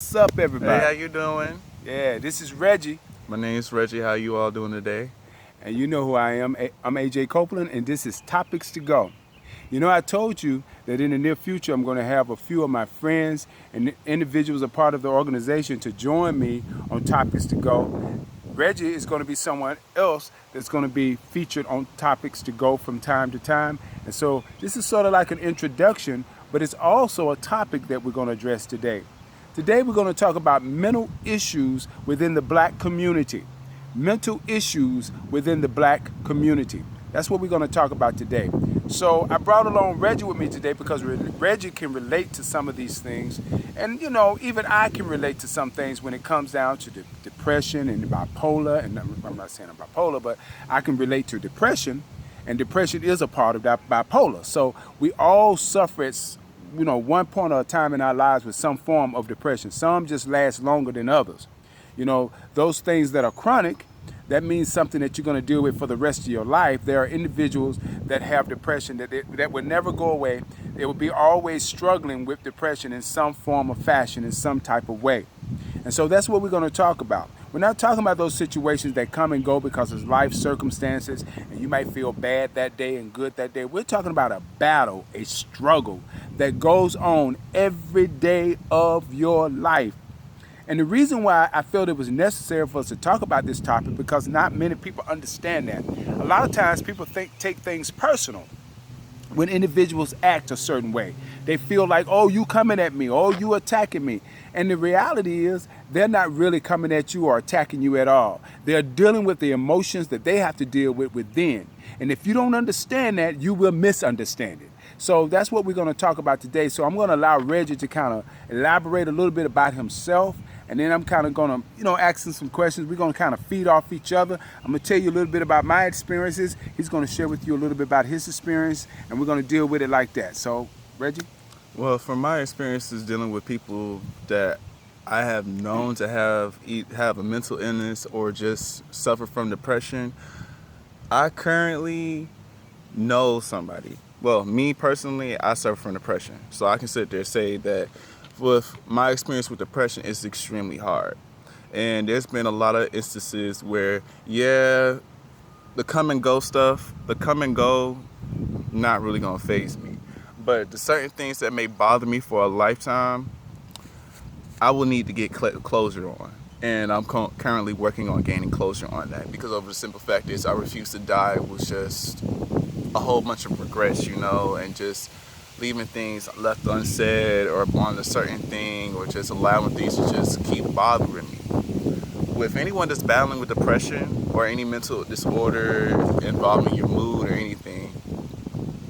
What's up, Hey, how everybody? you doing? Yeah, this is Reggie, My name's Reggie. How you all doing today? and you know who I am. I'm AJ Copeland, and this is Topics to Go. You know, I told you that in the near future, I'm going to have a few of my friends and individuals a part of the organization to join me on Topics to Go. Reggie is going to be someone else that's going to be featured on Topics to Go from time to time. And so this is sort of like an introduction, but it's also a topic that we're going to address today. Today, we're going to talk about mental issues within the black community. Mental issues within the black community. That's what we're going to talk about today. So, I brought along Reggie with me today because Reggie can relate to some of these things. And, you know, even I can relate to some things when it comes down to depression and bipolar. And I'm not saying I'm bipolar, but I can relate to depression. And depression is a part of that bipolar. So, we all suffer at one point or a time in our lives with some form of depression. Some just last longer than others. You know, those things that are chronic, that means something that you're going to deal with for the rest of your life. There are individuals that have depression that would never go away. They will be always struggling with depression in some form or fashion, in some type of way. And so that's what we're going to talk about. We're not talking about those situations that come and go because of life circumstances and you might feel bad that day and good that day. We're talking about a battle, a struggle that goes on every day of your life. And the reason why I felt it was necessary for us to talk about this topic because not many people understand that. A lot of times people take things personal when individuals act a certain way. They feel like, oh, you coming at me, oh, you attacking me. And the reality is, they're not really coming at you or attacking you at all. They're dealing with the emotions that they have to deal with within. And if you don't understand that, you will misunderstand it. So that's what we're going to talk about today. So I'm going to allow Reggie to kind of elaborate a little bit about himself. And then I'm kind of going to, ask him some questions. We're going to kind of feed off each other. I'm going to tell you a little bit about my experiences. He's going to share with you a little bit about his experience. And we're going to deal with it like that. So, Reggie? Well, from my experiences dealing with people that I have known to have a mental illness or just suffer from depression, I currently know somebody. Well, me personally, I suffer from depression. So I can sit there and say that with my experience with depression, it's extremely hard. And there's been a lot of instances where, yeah, the come and go, not really gonna phase me. But the certain things that may bother me for a lifetime, I will need to get closure on. And I'm currently working on gaining closure on that because of the simple fact is I refuse to die with just a whole bunch of regrets, and just leaving things left unsaid or on a certain thing or just allowing things to just keep bothering me. With anyone that's battling with depression or any mental disorder involving your mood or anything,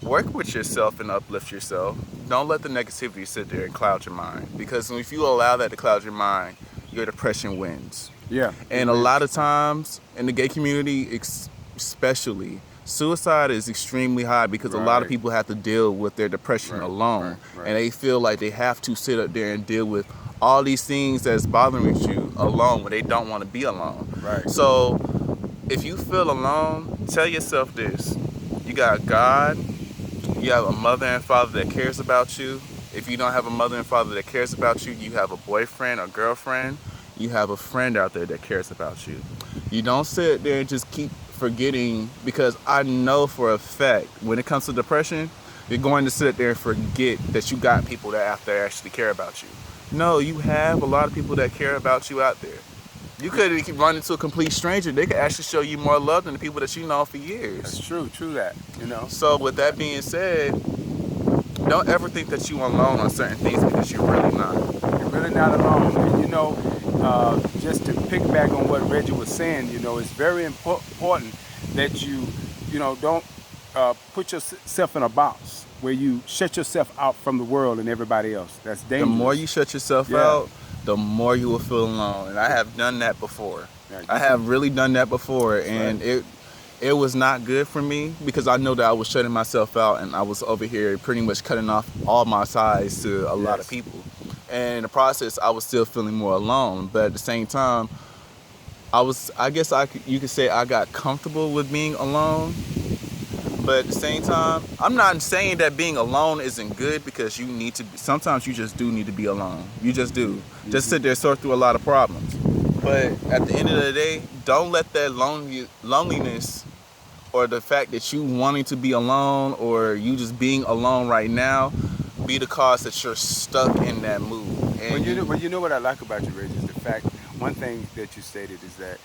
work with yourself and uplift yourself. Don't let the negativity sit there and cloud your mind. Because if you allow that to cloud your mind, your depression wins. Yeah, it And a lot wins. of times in the gay community, especially, suicide is extremely high because a lot of Right, people have to deal with their depression right, alone. right, right. And they feel like they have to sit up there and deal with all these things that's bothering you alone when they don't want to be alone. Right. So if you feel alone, tell yourself this. You got God, you have a mother and father that cares about you. If you don't have a mother and father that cares about you, you have a boyfriend or girlfriend. You have a friend out there that cares about you. You don't sit there and just keep forgetting because I know for a fact when it comes to depression, you're going to sit there and forget that you got people that out there actually care about you. No, you have a lot of people that care about you out there. You could run into a complete stranger. They could actually show you more love than the people that you know for That's years. true that. So with that being said, don't ever think that you're alone on certain things because you're really not. You're really not alone. And just to piggyback on what Reggie was saying, it's very important that don't put yourself in a box where you shut yourself out from the world and everybody else. That's The more dangerous. you shut yourself Yeah, out, the more you will feel alone. And I have done that before. yeah, I have really done that before, that's right. and it was not good for me because I know that I was shutting myself out and I was over here pretty much cutting off all my ties to a lot of Yes. people. And in the process, I was still feeling more alone. But at the same time, I guess you could say I got comfortable with being alone. But at the same time, I'm not saying that being alone isn't good, because you need to. Sometimes you just do need to be alone. You just do. Just sit there, sort through a lot of problems. But at the end of the day, don't let that loneliness, or the fact that you wanting to be alone, or you just being alone right now, be the cause that you're stuck in that mood. And you know what I like about you, Reggie, is the fact, one thing that you stated is that,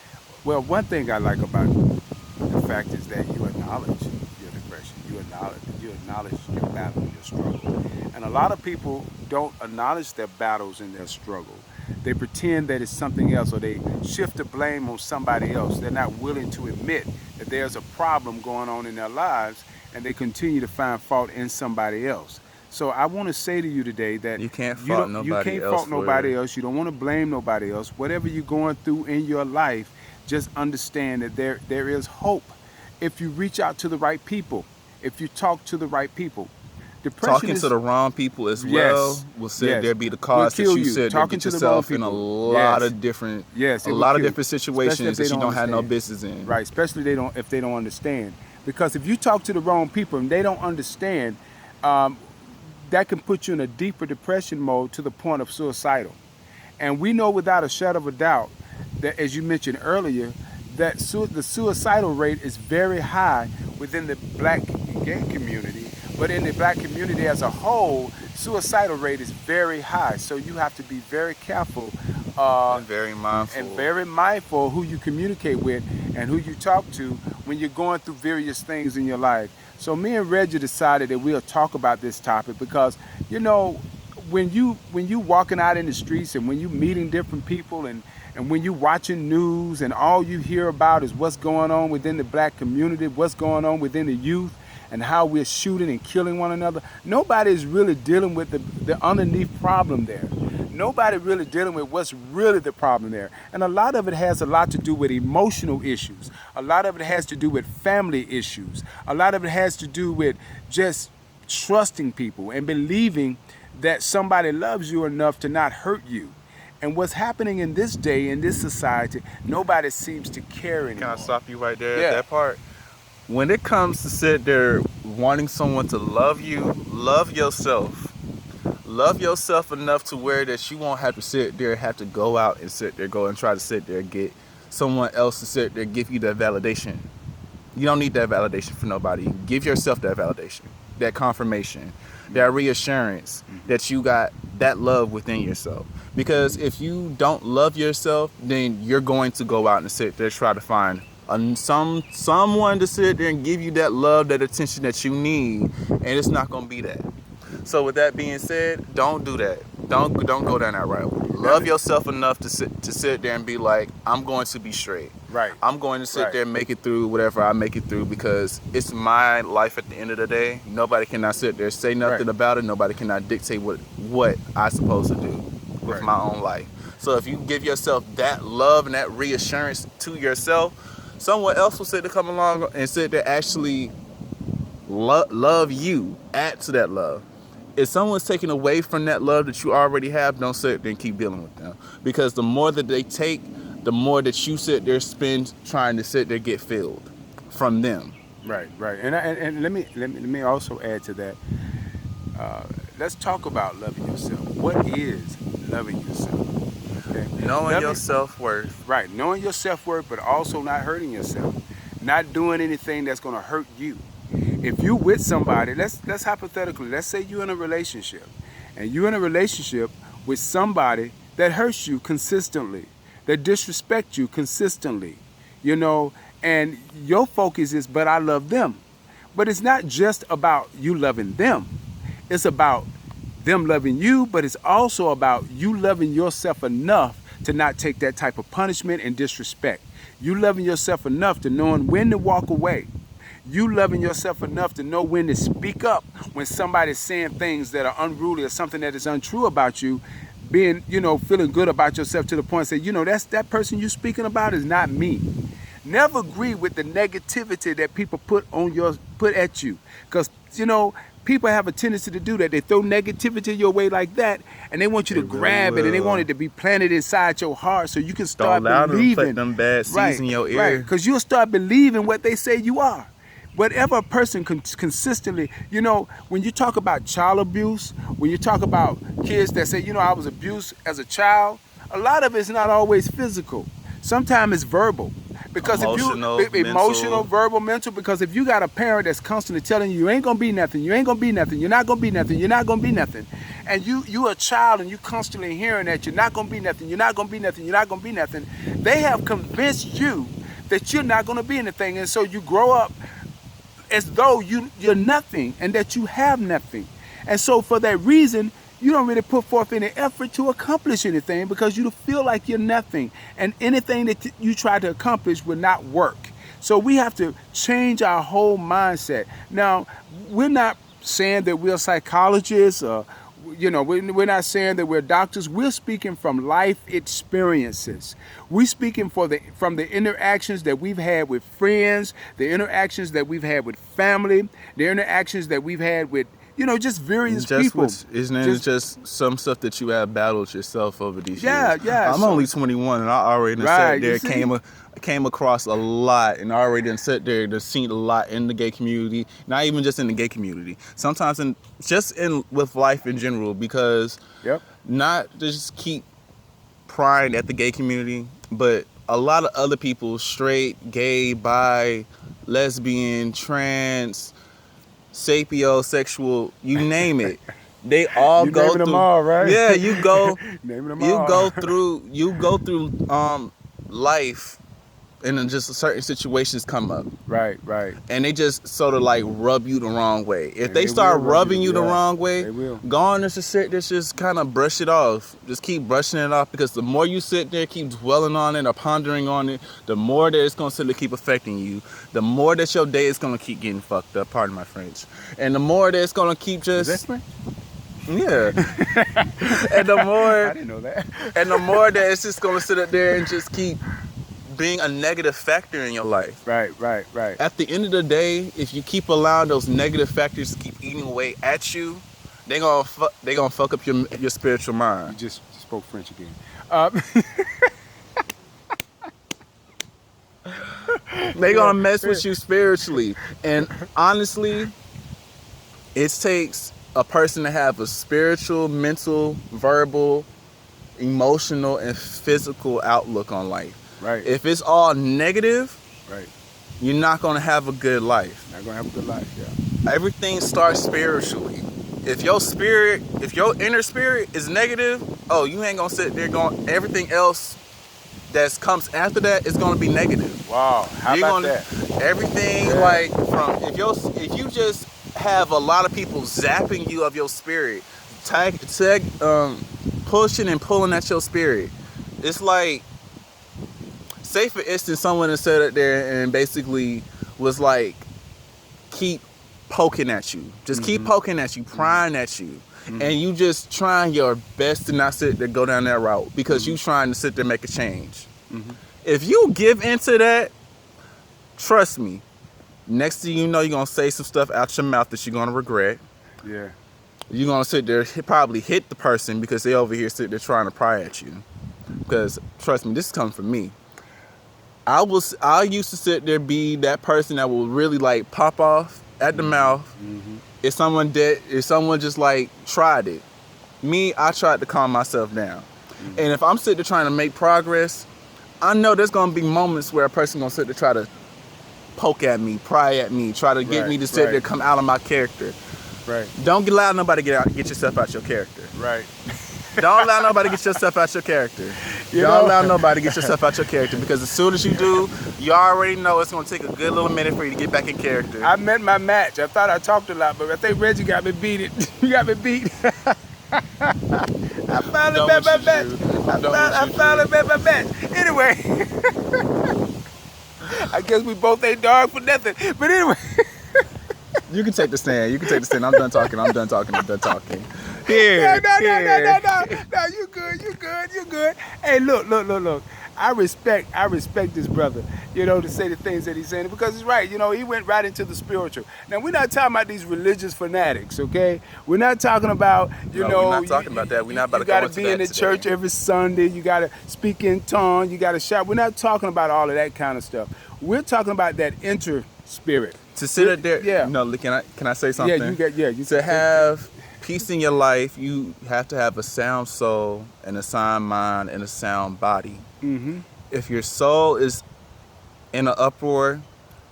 well, one thing I like about the fact is that you acknowledge your depression. You acknowledge your battle, your struggle. And a lot of people don't acknowledge their battles and their struggle. They pretend that it's something else, or they shift the blame on somebody else. They're not willing to admit that there's a problem going on in their lives, and they continue to find fault in somebody else. So I want to say to you today that you can't fault nobody else. You can't fault nobody else. You don't want to blame nobody else. Whatever you're going through in your life, just understand that there is hope if you reach out to the right people, if you talk to the right people. Talking to the wrong people as well will sit there be the cause that you sit there get yourself in a lot of different different situations that you don't have no business in. Right, especially if they don't understand. Because if you talk to the wrong people and they don't understand, that can put you in a deeper depression mode to the point of suicidal. And we know without a shadow of a doubt that, as you mentioned earlier, that the suicidal rate is very high within the black and gay community. But in the black community as a whole, suicidal rate is very high. So you have to be very careful and very mindful who you communicate with and who you talk to when you're going through various things in your life. So me and Reggie decided that we'll talk about this topic because, you know, when you walking out in the streets and when you meeting different people and when you watching news and all you hear about is what's going on within the black community, what's going on within the youth, and how we're shooting and killing one another, nobody is really dealing with the underneath problem there. Nobody really dealing with what's really the problem there. And a lot of it has a lot to do with emotional issues. A lot of it has to do with family issues. A lot of it has to do with just trusting people and believing that somebody loves you enough to not hurt you. And what's happening in this day, in this society, nobody seems to care anymore. Can I stop you right there at that part? When it comes to sit there wanting someone to love you, love yourself. Love yourself enough to where that you won't have to sit there, have to go out and sit there, go and try to sit there and get someone else to sit there, give you that validation. You don't need that validation from nobody. Give yourself that validation, that confirmation, that reassurance that you got that love within yourself. Because if you don't love yourself, then you're going to go out and sit there, try to find someone to sit there and give you that love, that attention that you need, and it's not going to be that. So with that being said, don't do that. Don't go down that route. Love yourself enough to sit there and be like, I'm going to be straight. Right. I'm going to sit there and make it through whatever I make it through, because it's my life at the end of the day. Nobody cannot sit there, say nothing about it. Nobody cannot dictate what I'm supposed to do with my own life. So if you give yourself that love and that reassurance to yourself, someone else will sit there, come along and sit there, actually love you, add to that love. If someone's taking away from that love that you already have, don't sit there and keep dealing with them. Because the more that they take, the more that you sit there spend trying to sit there get filled from them. Right. And let me also add to that. Let's talk about loving yourself. What is loving yourself? Okay. Knowing your self-worth. Right. Knowing your self-worth, but also not hurting yourself. Not doing anything that's going to hurt you. If you with somebody, let's hypothetically, let's say you're in a relationship, and you're in a relationship with somebody that hurts you consistently, that disrespects you consistently, you know, and your focus is, but I love them. But it's not just about you loving them. It's about them loving you, but it's also about you loving yourself enough to not take that type of punishment and disrespect. You loving yourself enough to knowing when to walk away. You loving yourself enough to know when to speak up when somebody's saying things that are unruly or something that is untrue about you, being, you know, feeling good about yourself to the point say, you know, that person you speaking about is not me. Never agree with the negativity that people put at you. Because, you know, people have a tendency to do that. They throw negativity your way like that, and they want you to grab it, and they want it to be planted inside your heart so you can start believing. Them bad seeds in your ear. Right, because you'll start believing what they say you are. whatever a person consistently, when you talk about child abuse, when you talk about kids that say, I was abused as a child, a lot of it's not always physical. Sometimes it's verbal. Because Emotional, if you emotional, mental. verbal, mental, because if you got a parent that's constantly telling you ain't gonna be nothing, you ain't gonna be nothing, you're not gonna be nothing, you're not gonna be nothing, and you a child and you constantly hearing that you're not gonna be nothing, you're not gonna be nothing, you're not gonna be nothing, they have convinced you that you're not gonna be anything, and so you grow up as though you're nothing and that you have nothing. And so for that reason, you don't really put forth any effort to accomplish anything because you feel like you're nothing. And anything that you try to accomplish will not work. So we have to change our whole mindset. Now, we're not saying that we're psychologists or we're not saying that we're doctors. We're speaking from life experiences. We're speaking from the interactions that we've had with friends, the interactions that we've had with family, the interactions that we've had with, just various people. Isn't it just some stuff that you have battled yourself over these years? Yeah. I'm only 21 and I already Right, sat there, came across a lot, and I already done sat there and seen a lot in the gay community. Not even just in the gay community. Sometimes with life in general, because not just keep prying at the gay community, but a lot of other people, straight, gay, bi, lesbian, trans, sapiosexual, you name it. They all go through them all, right? Yeah, you go Naming them you all. go through life, and then just certain situations come up. Right. And they just sort of like rub you the wrong way. If And they start will rub rubbing you the wrong way, they will. go on and just kind of brush it off. Just keep brushing it off, because the more you sit there, keep dwelling on it or pondering on it, the more that it's going to keep affecting you. The more that your day is going to keep getting fucked up, pardon my French. And the more that it's going to keep just... Is that French? Yeah. And the more... I didn't know that. And the more that it's just going to sit up there and just keep being a negative factor in your life. Right. At the end of the day, if you keep allowing those negative factors to keep eating away at you, they gonna fuck up your spiritual You mind. just spoke French again. They gonna mess with you spiritually. And honestly, it takes a person to have a spiritual, mental, verbal, emotional, and physical outlook on life. Right. If it's all negative, Right. you're not gonna have a good life. Not gonna have a good life. Yeah. Everything starts spiritually. If your inner spirit is negative, you ain't gonna sit there going. Everything else that comes after that is gonna be negative. Wow. How You're about gonna, that? Everything like from if you just have a lot of people zapping you of your spirit, pushing and pulling at your spirit. It's like, say for instance, someone has sat up there and basically was like, keep poking at you. Just keep poking at you, prying at you. And you just trying your best to not sit there, go down that route, because you trying to sit there and make a change. If you give into that, trust me, next thing you know, you're going to say some stuff out your mouth that you're going to regret. Yeah. You're going to sit there, probably hit the person because they over here sit there trying to pry at you. Because trust me, this is coming from me. I used to sit there, be that person that will really like pop off at the mouth if someone just like tried it. Me, I tried to calm myself down. And if I'm sitting there trying to make progress, I know there's gonna be moments where a person gonna sit there try to poke at me, pry at me, try to get me to sit there, come out of my character. Right. Don't allow nobody to get yourself out your character. Right. Don't allow nobody to get yourself out your character. Don't allow nobody to get yourself out your character, because as soon as you do, you already know it's going to take a good little minute for you to get back in character. I met my match. I thought I talked a lot, but I think Reggie got me beat. You got me beat. I finally met my match. I finally met my match. Anyway, I guess we both ain't dog for nothing. But anyway. You can take the stand. I'm done talking. Here. No. You good. Hey, look. I respect this brother, to say the things that he's saying, because he's right. He went right into the spiritual. Now, we're not talking about these religious fanatics, okay? We're not talking about, we're not talking about that. We're not about to go into that. You got to be in the today. church every Sunday. You got to speak in tongues. You got to shout. We're not talking about all of that kind of stuff. We're talking about that inner spirit. To sit up there, Yeah. no, can I say something? You To have peace in your life, you have to have a sound soul and a sound mind and a sound body. Mm-hmm. If your soul is in an uproar,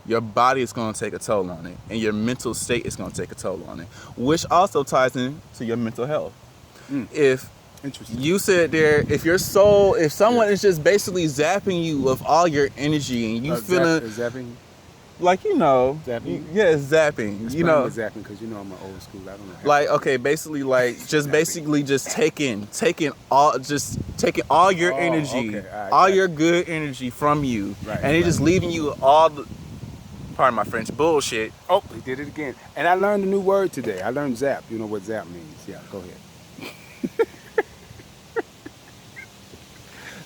your body is going to take a toll on it, and your mental state is going to take a toll on it, which also ties into your mental health. If Interesting. you sit there, if someone is just basically zapping you of all your energy and you feeling zapping. like, Zapping? yeah, zapping, Explain what zapping, because I'm an old school. I don't know. like, okay, basically like just taking all your energy, okay. All right, all gotcha. your good energy from you, Right, and it right. just leaving you all the, pardon my French, bullshit. Oh, he did it again. And I learned a new word today. I learned zap. You know what zap means? Yeah, go ahead.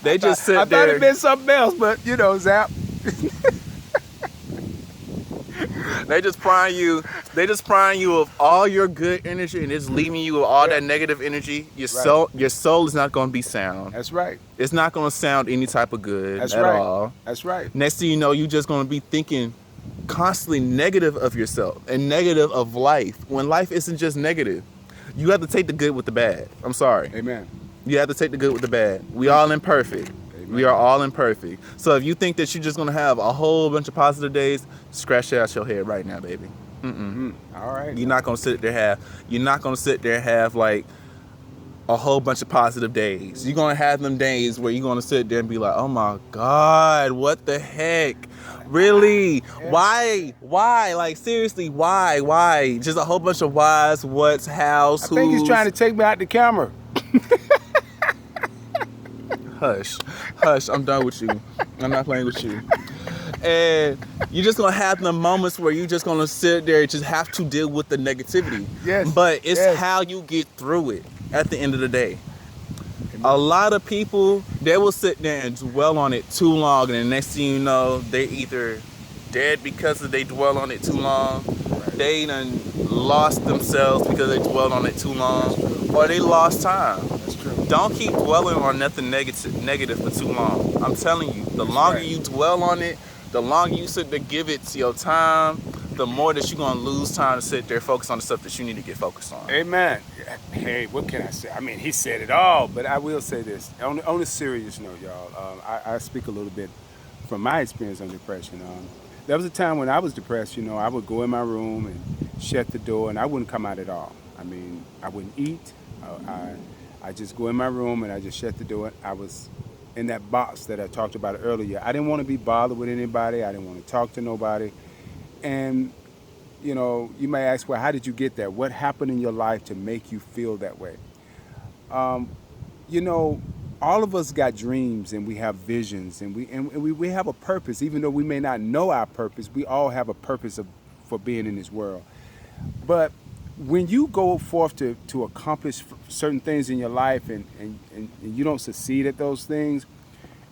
They just sit I there. thought it meant something else, but zap. They just prying you of all your good energy and it's leaving you with all that negative energy. Your soul is not going to be sound. That's right. It's not going to sound any type of good That's at right. all. That's right. Next thing you know, you're just going to be thinking constantly negative of yourself and negative of life, when life isn't just negative. You have to take the good with the bad. I'm sorry. Amen. You have to take the good with the bad. We all imperfect. Amen. We are all imperfect. So if you think that you're just going to have a whole bunch of positive days, scratch that out your head right now, baby. All right. You're not going to sit there and have like a whole bunch of positive days. You're going to have them days where you're going to sit there and be like, oh my God, what the heck? Really? Why? Like, seriously, why? Just a whole bunch of whys, what's, hows, I think he's who's. trying to take me out the camera. Hush, I'm done with you. I'm not playing with you. And you're just gonna have the moments where you're just gonna sit there and just have to deal with the negativity. Yes. But it's Yes. how you get through it at the end of the day. A lot of people, they will sit there and dwell on it too long, and the next thing you know, they're either dead because they dwell on it too long, they done lost themselves because they dwelled on it too long, or they lost time. That's true. Don't keep dwelling on nothing negative for too long. I'm telling you, the longer you dwell on it, the longer you sit there give it to your time, the more that you're gonna lose time to sit there focus on the stuff that you need to get focused on. Amen. Hey, what can I say? I mean, he said it all, but I will say this. On a serious note, y'all, I speak a little bit from my experience on depression. There was a time when I was depressed, I would go in my room and shut the door, and I wouldn't come out at all. I mean, I wouldn't eat. I just go in my room and I just shut the door. I was in that box that I talked about earlier. I didn't want to be bothered with anybody. I didn't want to talk to nobody. And, you may ask, well, how did you get there? What happened in your life to make you feel that way? All of us got dreams and we have visions and we have a purpose. Even though we may not know our purpose, we all have a purpose for being in this world. But when you go forth to accomplish certain things in your life and you don't succeed at those things,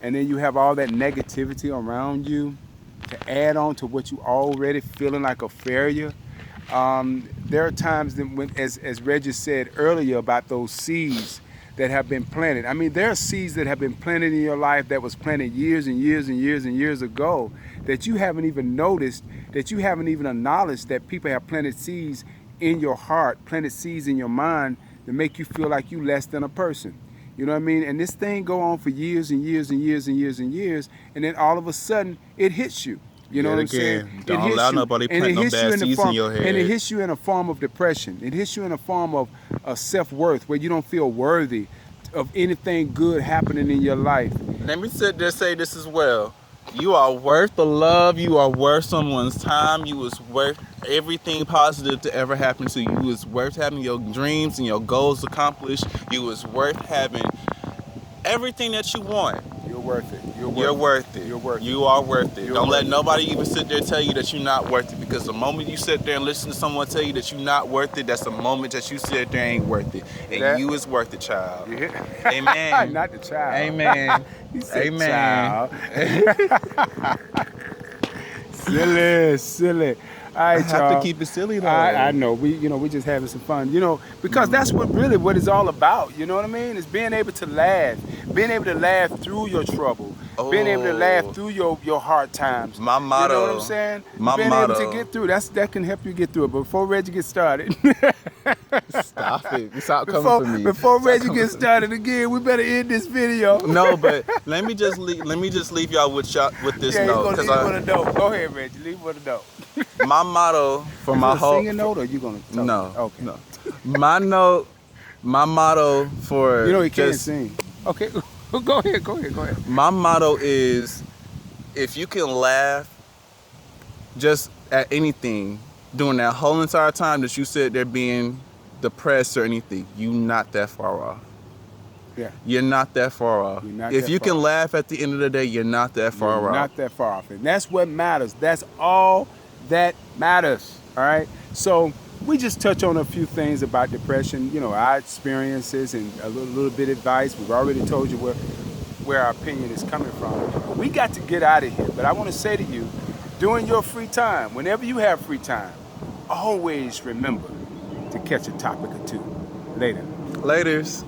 and then you have all that negativity around you to add on to what you already feeling like a failure, there are times when, as Reggie said earlier about those seeds that have been planted. I mean, there are seeds that have been planted in your life that was planted years and years and years and years ago that you haven't even noticed, that you haven't even acknowledged that people have planted seeds in your heart, planted seeds in your mind to make you feel like you less than a person. You know what I mean? And this thing go on for years and years and years and years and years, and then all of a sudden it hits you. You know what I'm saying? Don't allow nobody plant no bad seeds in your head. And it hits you in a form of depression. It hits you in a form of self-worth where you don't feel worthy of anything good happening in your life. Let me sit there and say this as well. You are worth the love. You are worth someone's time. You is worth everything positive to ever happen to you. You is worth having your dreams and your goals accomplished. You is worth having everything that you want. You're worth it. You're worth it. You're worth it. You are worth it. You're Don't worth let it. nobody even sit there and tell you that you're not worth it, because the moment you sit there and listen to someone tell you that you're not worth it, that's the moment that you sit there and ain't worth it. And you is worth it, child. Yeah. Amen. Not the child. Amen. He said Amen. child. Silly. right, I have y'all. to keep it silly though. I know. We just having some fun. Because that's what it's all about. You know what I mean? It's being able to laugh, being able to laugh through your trouble, being able to laugh through your hard times. My motto. You know what I'm saying? My being motto. able to get through. That can help you get through it. But before Reggie gets started, Stop it. Stop coming for me. Before Stop Reggie coming gets for me. started again, we better end this video. No, but let me just leave y'all with this Yeah, note, you're gonna leave with a note. Go ahead, Reggie. Leave with a note. my motto for my Is it a whole singing note, or you gonna talk? no, Okay. no. My motto for He can't just sing. Okay. Go ahead. my motto is, if you can laugh just at anything during that whole entire time that you sit there being depressed or anything, you not that far off. Yeah. You're not that far off. You're not If that you far can off. laugh at the end of the day, you're not that far You're off. not that far off. And that's what matters. That's all that matters. All right. So we just touch on a few things about depression, our experiences and a little bit of advice. We've already told you where our opinion is coming from. We got to get out of here. But I want to say to you, during your free time, whenever you have free time, always remember to catch a topic or two. Later. Laters.